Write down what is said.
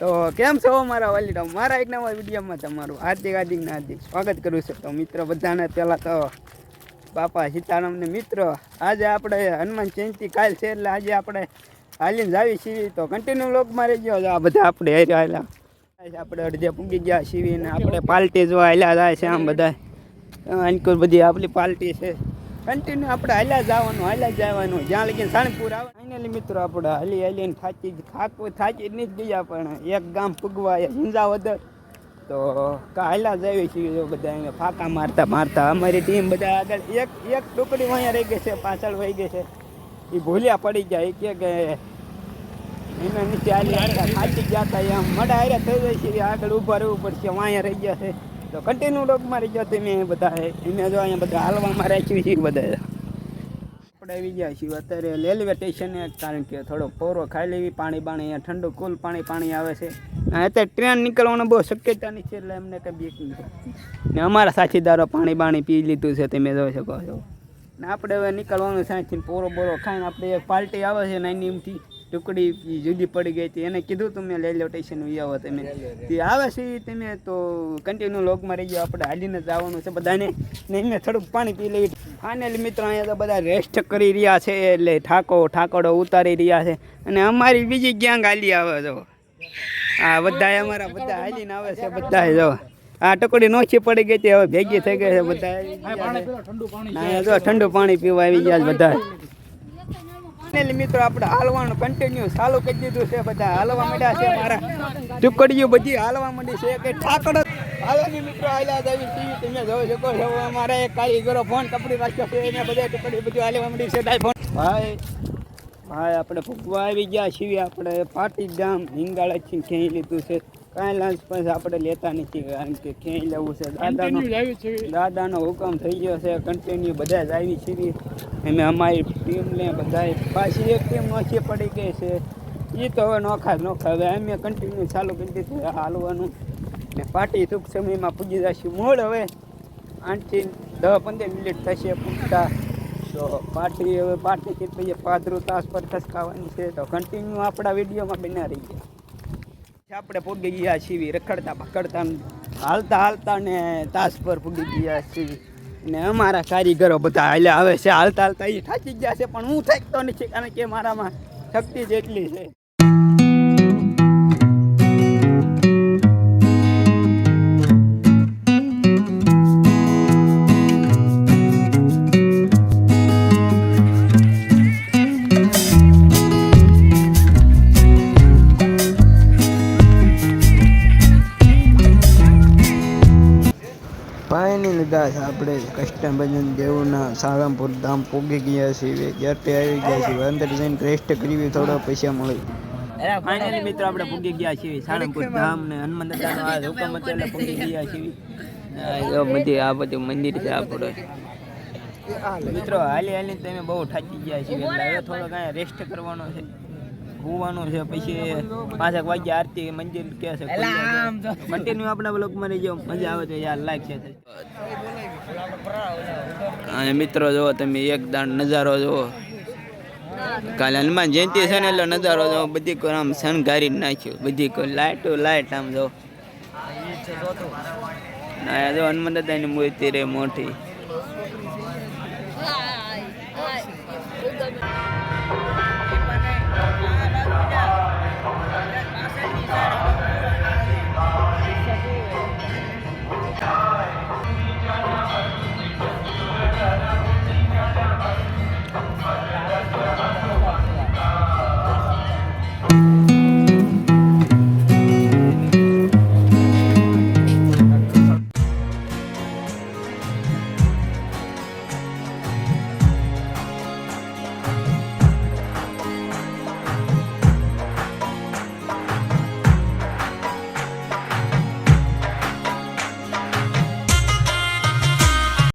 તો કેમ છો મારા વાલીડા? મારા એક નવા વિડીયોમાં તમારું હાર્દિક સ્વાગત કરું છું. તો મિત્રો બધાને પહેલાં તો બાપા સીતારામને મિત્રો, આજે આપણે હનુમાન જયંતિ કાલ છે એટલે આજે આપણે હાલીને જાવી છીએ. તો કન્ટિન્યુ લોકમાં રહી ગયો. આ બધા આપણે હાલ્યા આપણે અડધે પૂગી ગયા છીએ ને આપણે પાર્ટી જોવા હાલ્યા જાય છે. આમ બધા અંકુર બધી આપણી પાર્ટી છે. કન્ટિન્યુ આપણે હાલ્યા જવાનું જ્યાં લગીને સાણપુર આવે. ફાઇનલી મિત્રો આપણે હાલીને થાકી જ નહીં ગયા, પણ એક ગામ પૂગવા હિંજાવદર તો હાલ્યા જઈએ છીએ. જો બધા અહીંયા ફાંકા મારતા અમારી ટીમ બધા આગળ એક ટુકડી અહીંયા રહી ગઈ છે, પાછળ વહી ગઈ છે. એ ભૂલ્યા પડી ગયા કે એના નીચે થાકી ગયા હતા, એમ મડા હાર્યા થઈ જાય છે. આગળ ઊભા રહેવું પડશે, અહીંયા રહી ગયા છે. તો કન્ટિન્યુ ડોગમાં રહી ગયા તમે બધા એને જો અહીંયા બધા હાલવામાં રાખ્યું છે. બધા આપણે આવી ગયા છીએ અત્યારે રેલવે સ્ટેશને, કારણ કે થોડો પોરો ખાઈ લેવી. પાણી અહીંયા ઠંડુ કુલ પાણી આવે છે. અત્યારે ટ્રેન નીકળવાનો બહુ શક્યતા નથી એટલે એમને કંઈ બીક નથી. ને અમારા સાથીદારો પાણી પી લીધું છે, તમે જોઈ શકો છો. ને આપણે હવે નીકળવાનું સાંજથી પોરો ખાઈને આપણે એક પાર્ટી આવે છે નાની એમથી ટુકડી જુદી પડી ગઈ હતી. એને કીધું તમે રેલવે સ્ટેશન આવો તમે, તે આવે છે તમે તો કન્ટિન્યુ લોગમાં રહી ગયો. આપણે હાલીને જવાનું છે બધાને ને એને થોડુંક પાણી પી લેવી. ફાઇનલી મિત્રો અહીંયા તો બધા રેસ્ટ કરી રહ્યા છે, એટલે ઠાકોડો ઉતારી રહ્યા છે. અને અમારી બીજી ગેંગ હાલી આવે જો, હા બધા અમારા બધા હાલીને આવે છે. બધા જો આ ટુકડી નોખી પડી ગઈ હતી, હવે ભેગી થઈ ગઈ છે. બધા જો ઠંડુ પાણી પીવા આવી ગયા બધા. મિત્રો આપણે હાલવાનું કન્ટિન્યુ ચાલુ કરી દીધું છે. બધા હાલવા માંડ્યા છે. મારા ટુકડીઓ બધી હાલવા માંડી છે કે ઠાકડો હાલવાની મિત્રો હાલ્યા જ આવી છીએ. તમે જોઈ શકો છો અમારા એક કારીગરો ફોન કપડી રાખ્યો છે, એને બધા ટુકડી બધી હાલવા માંડી છે. ભાઈ આપણે ભૂગવા આવી ગયા છીએ. આપણે પાટી ગામ હિંગાળાથી ખેંચી લીધું છે. કાંઈ લાંચ પછી આપણે લેતા નથી, કારણ કે ખેંચી લેવું છે. દાદાનો હુકમ થઈ ગયો છે. કન્ટિન્યુ બધા જ આવી છીએ. અમે અમારી ટીમને બધા પાછી એક ટીમ નોખી પડી ગઈ છે. એ તો હવે નોખા હવે અમે કન્ટિન્યુ ચાલુ કરી દીધું હાલવાનું. ને પાર્ટી ટૂંક સમયમાં પૂજી જશે. મૂળ હવે 8 થી 10-15 મિનિટ થશે પૂછતા. તો પાર્ટીથી પછી પાદરું તાસ પર ખસકાવાની છે. તો કન્ટિન્યુ આપણા વિડીયોમાં બના રહી ગયા. આપણે પૂગી ગયા છીએ રખડતા પકડતા હાલતા ને તાસ પર પૂગી ગયા છીએ. ને અમારા કારીગરો બધા હાલ્યા આવે છે. હાલતા એ થાકી ગયા છે, પણ હું થાકતો નથી, કારણ કે મારામાં શક્તિ જેટલી છે. ફાઇનલી ગાઈસ આપણે કષ્ટભંજન દેવના સાળંગપુર ધામ પૂગી ગયા છીએ. ગેટે આવી ગયા છીએ. અંદર જઈને રેસ્ટ કરવી, થોડો પૈસા મળી. ફાઇનલી મિત્રો આપણે પૂગી ગયા છીએ સાળંગપુર ધામ ને હનુમાન દાદાનો આ હુકમ હતો એટલે પૂગી ગયા છીએ. આ બધું મંદિર છે આપણે મિત્રો. હાલી તમે બહુ થાકી ગયા છીએ એટલે હવે થોડો કાંઈ રેસ્ટ કરવાનો છે, હોવાનું છે. પછી 5 વાગ્યે આરતી મંદિર કે છે. કન્ટિન્યુ આપણા બ્લોગમાં રહી જાઓ. મજા આવે તો યાર લાઈક છે. અને મિત્રો જુઓ તમે એક દાણ નજારો જુઓ. કાલે હનુમાન જયંતિ છે ને એટલે નજારો જુઓ. બધી કોઈ આમ શણગારી નાખ્યું, બધી કોઈ લાઈટ આમ જો. જો હનુમાન દાદાની મૂર્તિ રે મોટી.